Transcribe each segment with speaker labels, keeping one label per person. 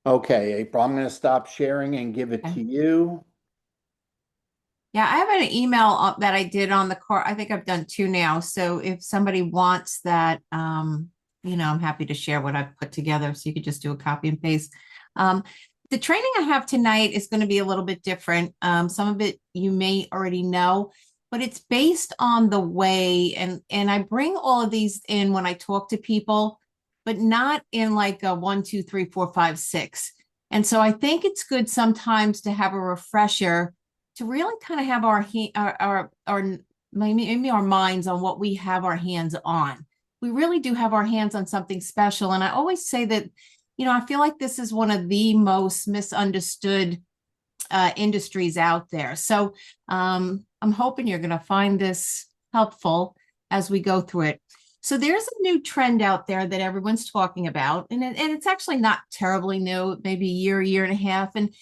Speaker 1: Okay, April, I'm going to stop sharing and give it to
Speaker 2: Okay.
Speaker 1: you.
Speaker 2: Yeah, I have an email that I did on the car. I think I've done two now. So if somebody wants that, I'm happy to share what I've put together. So you could just do a copy and paste. Um, the training I have tonight is going to be a little bit different. Some of it you may already know, but it's based on the way, and I bring all of these in when I talk to people, but not in like a one, two, three, four, five, six. And so I think it's good sometimes to have a refresher to really kind of have our maybe our minds on what we have our hands on. We really do have our hands on something special. And I always say that, I feel like this is one of the most misunderstood industries out there. So I'm hoping you're going to find this helpful as we go through it. So there's a new trend out there that everyone's talking about, and it's actually not terribly new, maybe a year and a half. And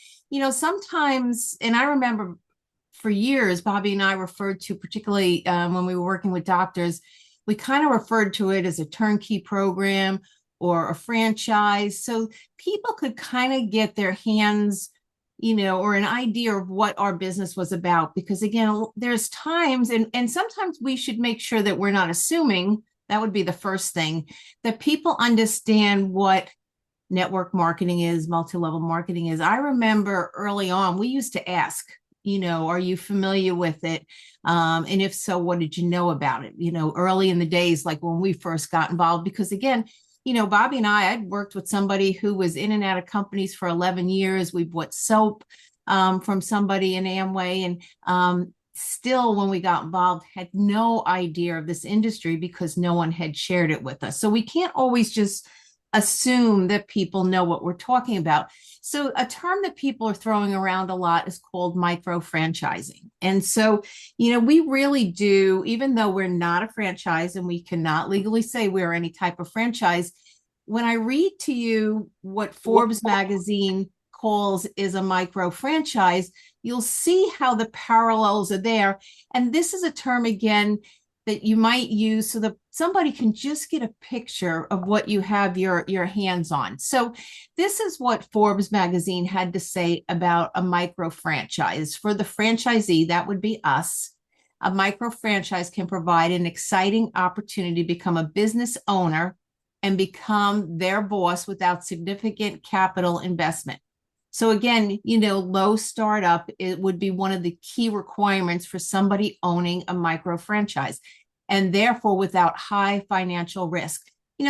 Speaker 2: sometimes, and I remember for years, Bobby and I referred to, particularly when we were working with doctors, we kind of referred to it as a turnkey program or a franchise. So people could kind of get their hands, or an idea of what our business was about. Because again, there's times, and sometimes we should make sure that we're not assuming, that would be the first thing, that people understand what network marketing is, multi-level marketing is. I remember early on, we used to ask, are you familiar with it? And if so, what did you know about it? Early in the days, like when we first got involved, because again, Bobby and I'd worked with somebody who was in and out of companies for 11 years. We bought soap from somebody in Amway, and still, when we got involved, had no idea of this industry because no one had shared it with us. So we can't always just assume that people know what we're talking about. So a term that people are throwing around a lot is called micro franchising. And so, we really do, even though we're not a franchise and we cannot legally say we're any type of franchise, when I read to you what Forbes magazine calls is a micro franchise, you'll see how the parallels are there. And this is a term, again, that you might use so that somebody can just get a picture of what you have your hands on. So this is what Forbes magazine had to say about a micro franchise. For the franchisee, that would be us. A micro franchise can provide an exciting opportunity to become a business owner and become their boss without significant capital investment. So again, low startup, it would be one of the key requirements for somebody owning a micro franchise, and therefore without high financial risk.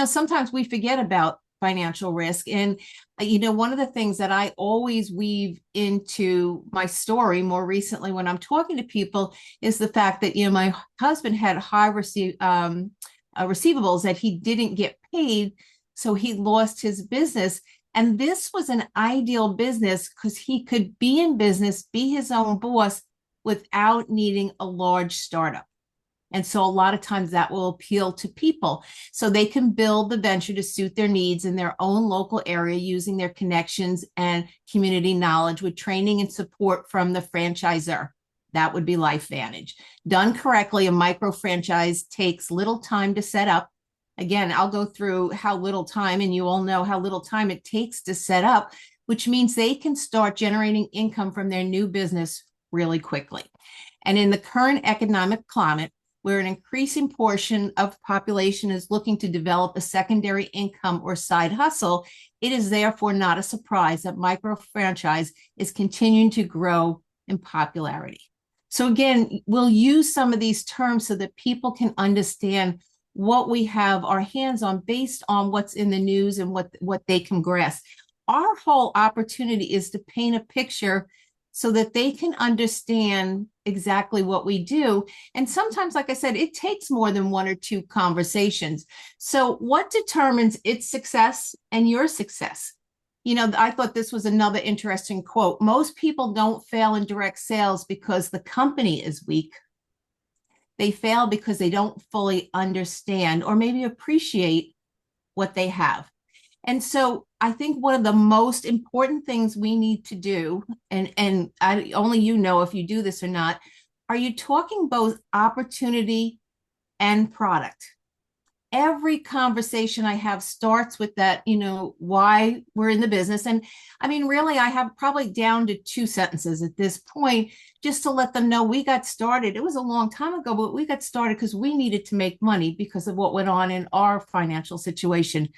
Speaker 2: Sometimes we forget about financial risk. And, one of the things that I always weave into my story more recently when I'm talking to people is the fact that, my husband had high receivables that he didn't get paid. So he lost his business. And this was an ideal business because he could be in business, be his own boss without needing a large startup. And so a lot of times that will appeal to people. So they can build the venture to suit their needs in their own local area using their connections and community knowledge with training and support from the franchisor. That would be LifeVantage. Done correctly, a micro franchise takes little time to set up. Again, I'll go through how little time, and you all know how little time it takes to set up, which means they can start generating income from their new business really quickly. And in the current economic climate, where an increasing portion of the population is looking to develop a secondary income or side hustle, it is therefore not a surprise that micro franchise is continuing to grow in popularity. So again, we'll use some of these terms so that people can understand what we have our hands on based on what's in the news and what they can grasp. Our whole opportunity is to paint a picture so that they can understand exactly what we do. And sometimes, like I said, it takes more than one or two conversations. So what determines its success and your success? I thought this was another interesting quote. Most people don't fail in direct sales because the company is weak. They fail because they don't fully understand or maybe appreciate what they have. And so I think one of the most important things we need to do, and only if you do this or not, are you talking both opportunity and product? every conversation I have starts with that, why we're in the business. And I mean, really, I have probably down to 2 sentences at this point, just to let them know we got started. It was a long time ago, but we got started because we needed to make money because of what went on in our financial situation.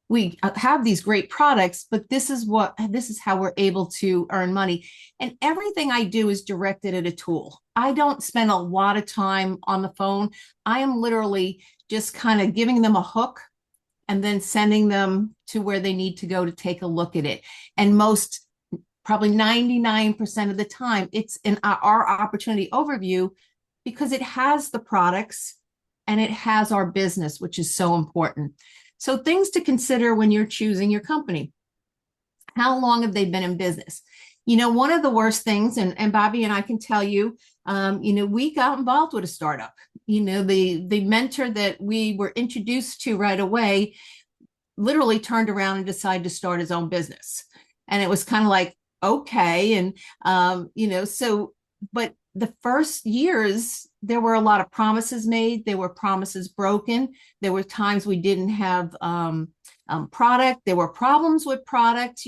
Speaker 2: We have these great products, but this is how we're able to earn money. And everything I do is directed at a tool. I don't spend a lot of time on the phone. I am literally just kind of giving them a hook and then sending them to where they need to go to take a look at it. And probably 99% of the time, it's in our opportunity overview because it has the products and it has our business, which is so important. So things to consider when you're choosing your company. How long have they been in business? One of the worst things, and Bobby and I can tell you, we got involved with a startup. The mentor that we were introduced to right away literally turned around and decided to start his own business. And it was kind of like, okay. And, but the first years, there were a lot of promises made. There were promises broken. There were times we didn't have product. There were problems with product.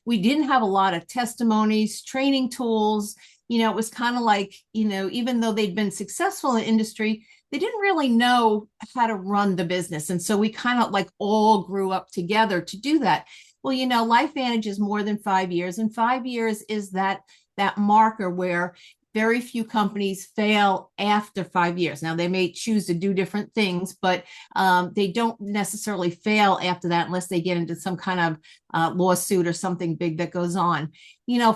Speaker 2: We didn't have a lot of testimonies, training tools. It was kind of like, even though they'd been successful in the industry, they didn't really know how to run the business. And so we kind of like all grew up together to do that. Well, LifeVantage is more than 5 years, and 5 years is that marker where very few companies fail after 5 years. Now, they may choose to do different things, but they don't necessarily fail after that unless they get into some kind of lawsuit or something big that goes on.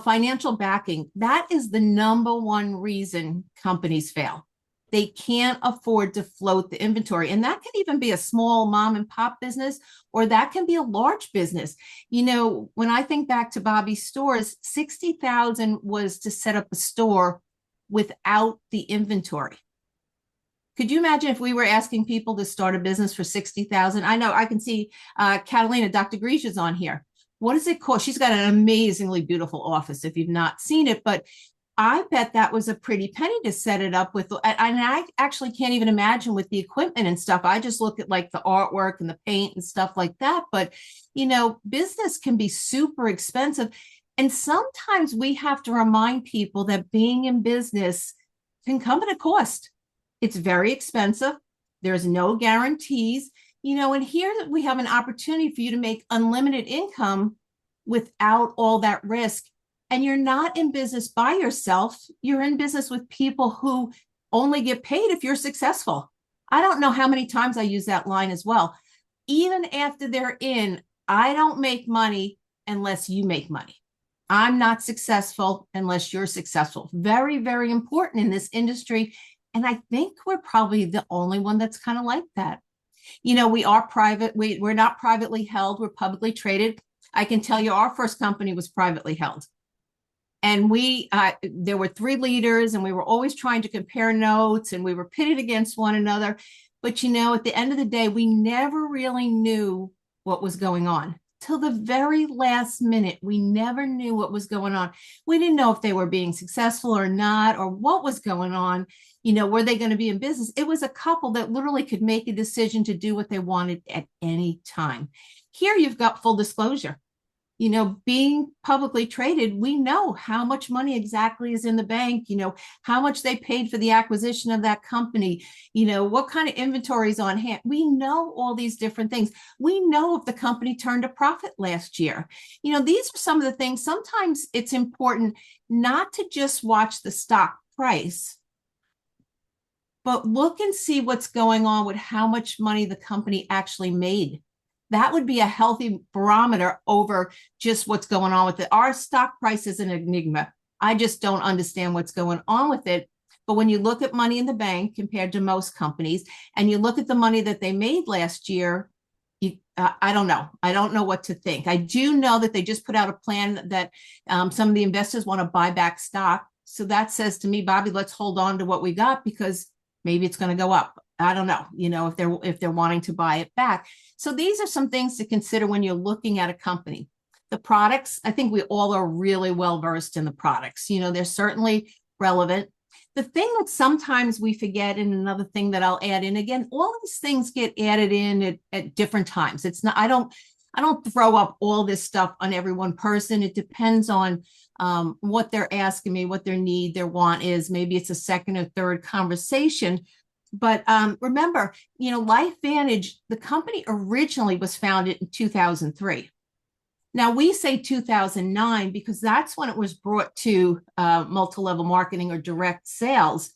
Speaker 2: Financial backing, that is the number one reason companies fail. They can't afford to float the inventory. And that can even be a small mom and pop business, or that can be a large business. When I think back to Bobby's stores, $60,000 was to set up a store without the inventory. Could you imagine if we were asking people to start a business for $60,000? I know I can see Catalina, Dr. Grisha's on here. What does it cost? She's got an amazingly beautiful office if you've not seen it, but I bet that was a pretty penny to set it up with. And I actually can't even imagine with the equipment and stuff. I just look at like the artwork and the paint and stuff like that. But, business can be super expensive. And sometimes we have to remind people that being in business can come at a cost. It's very expensive. There's no guarantees, and here we have an opportunity for you to make unlimited income without all that risk. And you're not in business by yourself. You're in business with people who only get paid if you're successful. I don't know how many times I use that line as well. Even after they're in, I don't make money unless you make money. I'm not successful unless you're successful. Very, very important in this industry. And I think we're probably the only one that's kind of like that. We are private. We're not privately held. We're publicly traded. I can tell you our first company was privately held. And there were 3 leaders, and we were always trying to compare notes, and we were pitted against one another. But, at the end of the day, we never really knew what was going on. Till the very last minute, we never knew what was going on. We didn't know if they were being successful or not, or what was going on. Were they going to be in business? It was a couple that literally could make a decision to do what they wanted at any time. Here, you've got full disclosure. Being publicly traded, we know how much money exactly is in the bank, how much they paid for the acquisition of that company, what kind of inventory is on hand. We know all these different things. We know if the company turned a profit last year. These are some of the things. Sometimes it's important not to just watch the stock price, but look and see what's going on with how much money the company actually made. That would be a healthy barometer over just what's going on with it. Our stock price is an enigma. I just don't understand what's going on with it. But when you look at money in the bank compared to most companies, and you look at the money that they made last year, I don't know. I don't know what to think. I do know that they just put out a plan that some of the investors want to buy back stock. So that says to me, Bobby, let's hold on to what we got because maybe it's going to go up. I don't know, if they're wanting to buy it back. So these are some things to consider when you're looking at a company. The products, I think we all are really well versed in the products. They're certainly relevant. The thing that sometimes we forget, and another thing that I'll add in again, all these things get added in at different times. It's not, I don't throw up all this stuff on every one person. It depends on what they're asking me, what their need, their want is. Maybe it's a second or third conversation. But remember, LifeVantage, the company originally was founded in 2003. Now we say 2009 because that's when it was brought to multi-level marketing or direct sales.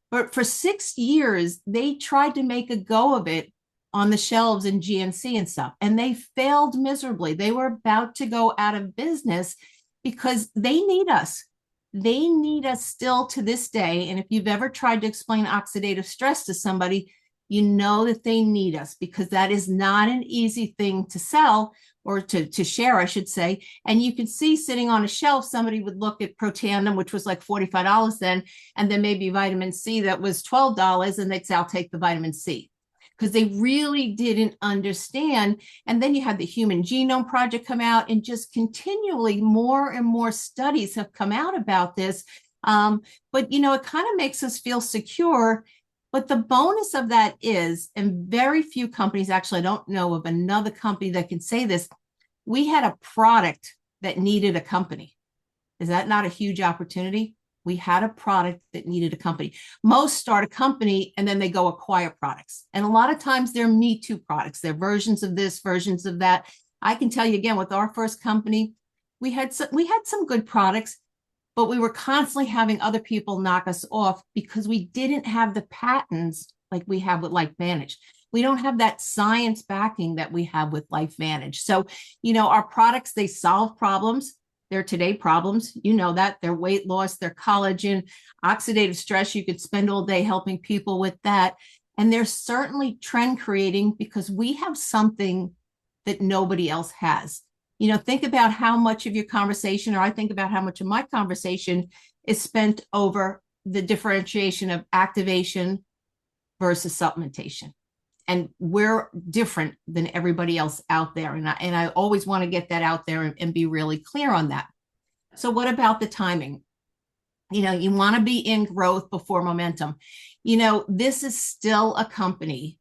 Speaker 2: But for 6 years, they tried to make a go of it on the shelves in GNC and stuff, and they failed miserably. They were about to go out of business because they need us. They need us still to this day. And if you've ever tried to explain oxidative stress to somebody, you know that they need us because that is not an easy thing to sell or to share, I should say. And you can see sitting on a shelf, somebody would look at Protandim, which was like $45 then, and then maybe vitamin C that was $12, and they'd say, I'll take the vitamin C. Because they really didn't understand. And then you had the Human Genome Project come out, and just continually more and more studies have come out about this. But, it kind of makes us feel secure. But the bonus of that is, and very few companies, actually, I don't know of another company that can say this, we had a product that needed a company. Is that not a huge opportunity? We had a product that needed a company. Most start a company and then they go acquire products. And a lot of times they're Me Too products. They're versions of this, versions of that. I can tell you again, with our first company, we had some good products, but we were constantly having other people knock us off because we didn't have the patents like we have with LifeVantage. We don't have that science backing that we have with LifeVantage. So, our products, they solve problems. They're today problems. That their weight loss, their collagen, oxidative stress. You could spend all day helping people with that. And they're certainly trend creating because we have something that nobody else has. Think about how much of your conversation, or I think about how much of my conversation is spent over the differentiation of activation versus supplementation. And we're different than everybody else out there. And I always want to get that out there and be really clear on that. So what about the timing? You want to be in growth before momentum. This is still a company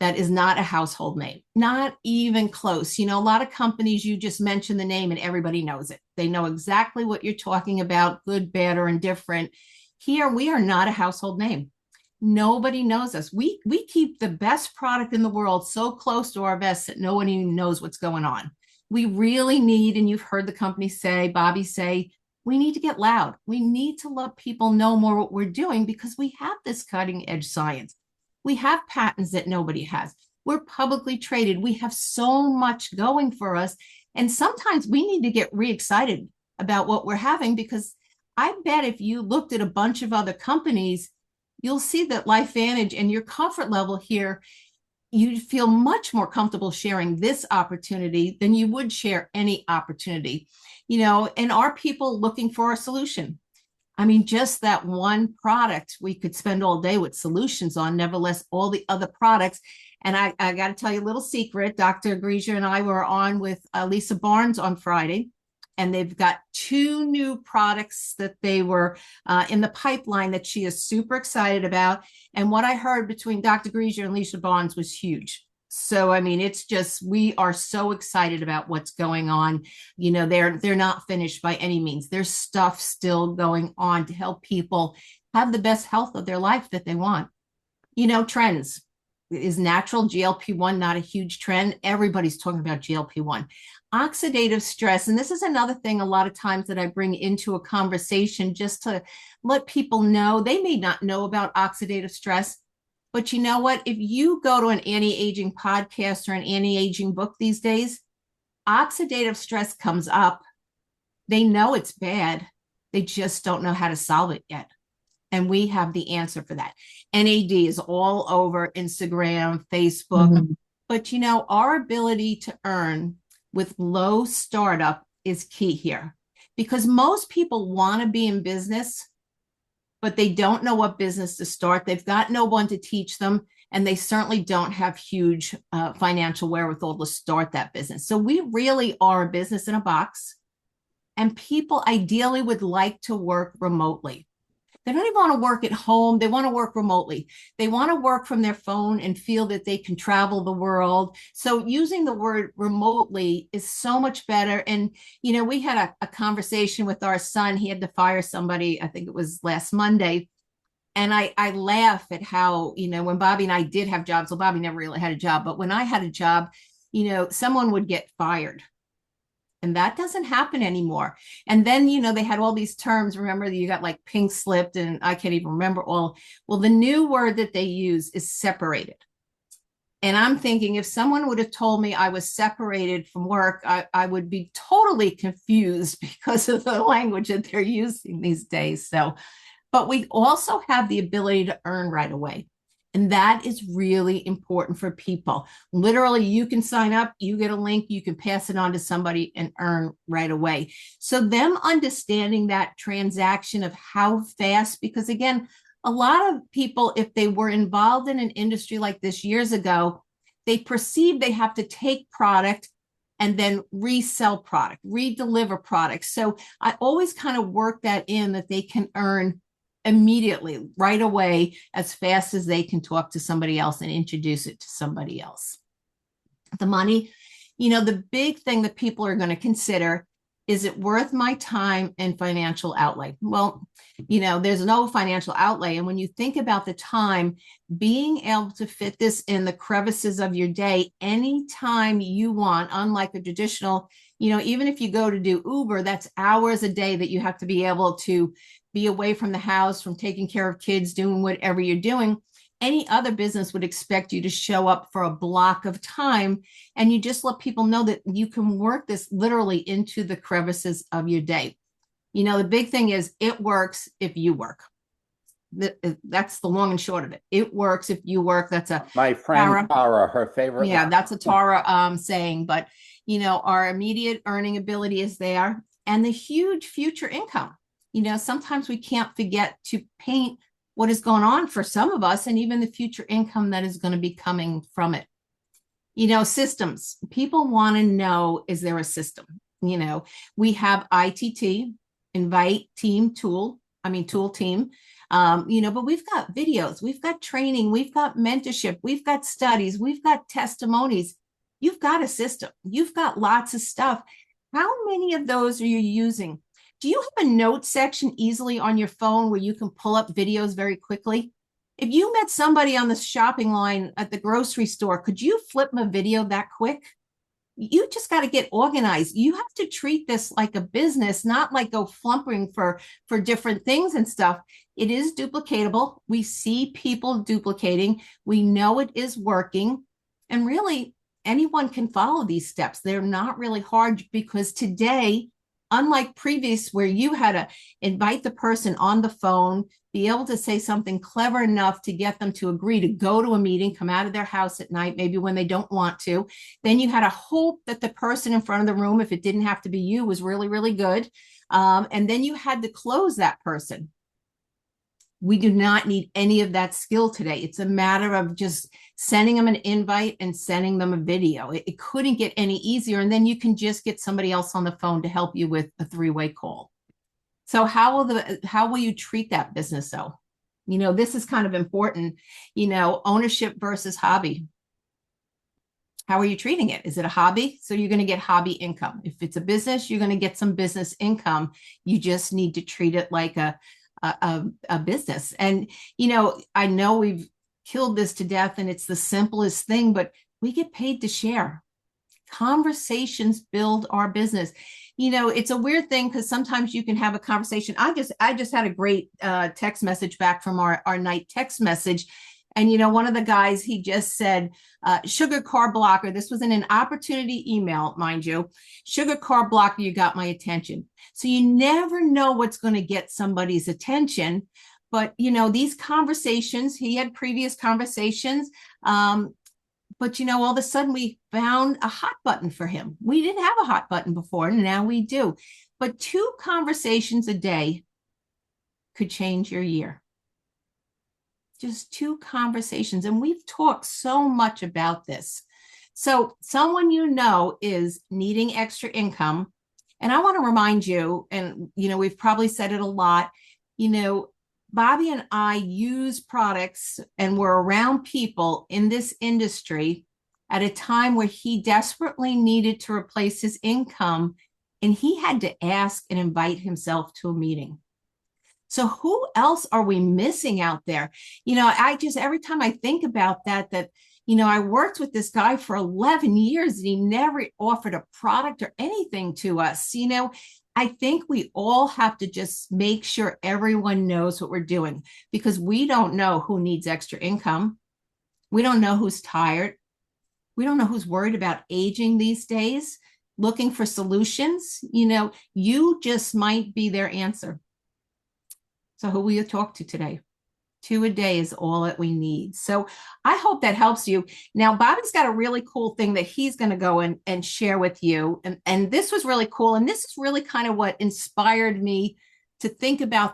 Speaker 2: that is not a household name, not even close. A lot of companies, you just mention the name and everybody knows it. They know exactly what you're talking about, good, bad, or indifferent. Here, we are not a household name. Nobody knows us. We keep the best product in the world so close to our vest that no one even knows what's going on. We really need, and you've heard the company say, Bobby say, we need to get loud. We need to let people know more what we're doing because we have this cutting edge science. We have patents that nobody has. We're publicly traded. We have so much going for us. And sometimes we need to get re-excited about what we're having, because I bet if you looked at a bunch of other companies, you'll see that LifeVantage and your comfort level here, you'd feel much more comfortable sharing this opportunity than you would share any opportunity. And are people looking for a solution? I mean, just that one product we could spend all day with solutions on, nevertheless, all the other products. And I got to tell you a little secret. Dr. Grieger and I were on with Lisa Barnes on Friday, and they've got 2 new products that they were in the pipeline that she is super excited about. And what I heard between Dr. Grieger and Lisa Barnes was huge. So, I mean, it's just, we are so excited about what's going on. They're not finished by any means. There's stuff still going on to help people have the best health of their life that they want. Trends. Is natural GLP-1 not a huge trend? Everybody's talking about GLP-1. Oxidative stress, and this is another thing a lot of times that I bring into a conversation just to let people know. They may not know about oxidative stress, but you know what? If you go to an anti-aging podcast or an anti-aging book these days, oxidative stress comes up. They know it's bad. They just don't know how to solve it yet. And we have the answer for that. NAD is all over Instagram, Facebook. Mm-hmm. But our ability to earn with low startup is key here, because most people want to be in business, but they don't know what business to start. They've got no one to teach them, and they certainly don't have huge financial wherewithal to start that business. So we really are a business in a box, and people ideally would like to work remotely. They don't even want to work at home. They want to work remotely. They want to work from their phone and feel that they can travel the world. So using the word remotely is so much better. And, we had a conversation with our son. He had to fire somebody, I think it was last Monday. And I laugh at how, when Bobby and I did have jobs, well, Bobby never really had a job, but when I had a job, someone would get fired. And that doesn't happen anymore. And then, they had all these terms. Remember, you got like pink slipped, and I can't even remember all. Well, the new word that they use is separated. And I'm thinking if someone would have told me I was separated from work, I would be totally confused because of the language that they're using these days. So, but we also have the ability to earn right away. And that is really important for people. Literally, you can sign up, you get a link, you can pass it on to somebody and earn right away. So them understanding that transaction of how fast, because again, a lot of people, if they were involved in an industry like this years ago, they perceive they have to take product and then resell product, redeliver product. So I always kind of work that in that they can earn immediately, right away, as fast as they can talk to somebody else and introduce it to somebody else. The money, the big thing that people are going to consider, is it worth my time and financial outlay? Well, there's no financial outlay. And when you think about the time, being able to fit this in the crevices of your day anytime you want, unlike a traditional, even if you go to do Uber, that's hours a day that you have to be able to be away from the house, from taking care of kids, doing whatever you're doing. Any other business would expect you to show up for a block of time, and you just let people know that you can work this literally into the crevices of your day. The big thing is it works if you work. That's the long and short of it. It works if you work. That's
Speaker 1: my friend Tara, her favorite.
Speaker 2: Yeah, that's a Tara saying. But our immediate earning ability is there, and the huge future income. Sometimes we can't forget to paint what is going on for some of us, and even the future income that is going to be coming from it. Systems. People want to know, is there a system? We have ITT, Invite Team Tool, Tool Team. But we've got videos, we've got training, we've got mentorship, we've got studies, we've got testimonies. You've got a system. You've got lots of stuff. How many of those are you using? Do you have a note section easily on your phone where you can pull up videos very quickly? If you met somebody on the shopping line at the grocery store, could you flip them a video that quick? You just got to get organized. You have to treat this like a business, not like go flumping for different things and stuff. It is duplicatable. We see people duplicating. We know it is working. And really, anyone can follow these steps. They're not really hard, because today, unlike previous, where you had to invite the person on the phone, be able to say something clever enough to get them to agree to go to a meeting, come out of their house at night, maybe when they don't want to. Then you had to hope that the person in front of the room, if it didn't have to be you, was really, really good. And then you had to close that person. We do not need any of that skill today. It's a matter of just sending them an invite and sending them a video. It couldn't get any easier. And then you can just get somebody else on the phone to help you with a three-way call. So how will you treat that business though? This is kind of important, ownership versus hobby. How are you treating it? Is it a hobby? So you're going to get hobby income. If it's a business, you're going to get some business income. You just need to treat it like a business. And, I know we've killed this to death and it's the simplest thing, but we get paid to share. Conversations build our business. It's a weird thing because sometimes you can have a conversation. I just had a great text message back from our night text message. And, one of the guys, he just said, sugar car blocker. This was in an opportunity email, mind you. Sugar car blocker, you got my attention. So you never know what's going to get somebody's attention. But, these conversations, he had previous conversations. But, all of a sudden we found a hot button for him. We didn't have a hot button before, and now we do. But 2 conversations a day could change your year. Just 2 conversations. And we've talked so much about this. So someone is needing extra income. And I want to remind you, and, we've probably said it a lot, Bobby and I use products and were around people in this industry at a time where he desperately needed to replace his income, and he had to ask and invite himself to a meeting. So who else are we missing out there? I just, every time I think about that, I worked with this guy for 11 years and he never offered a product or anything to us. I think we all have to just make sure everyone knows what we're doing, because we don't know who needs extra income. We don't know who's tired. We don't know who's worried about aging these days, looking for solutions. You just might be their answer. So who will you talk to today? 2 a day is all that we need. So I hope that helps you. Now, Bobby's got a really cool thing that he's going to go and share with you. And this was really cool. And this is really kind of what inspired me to think about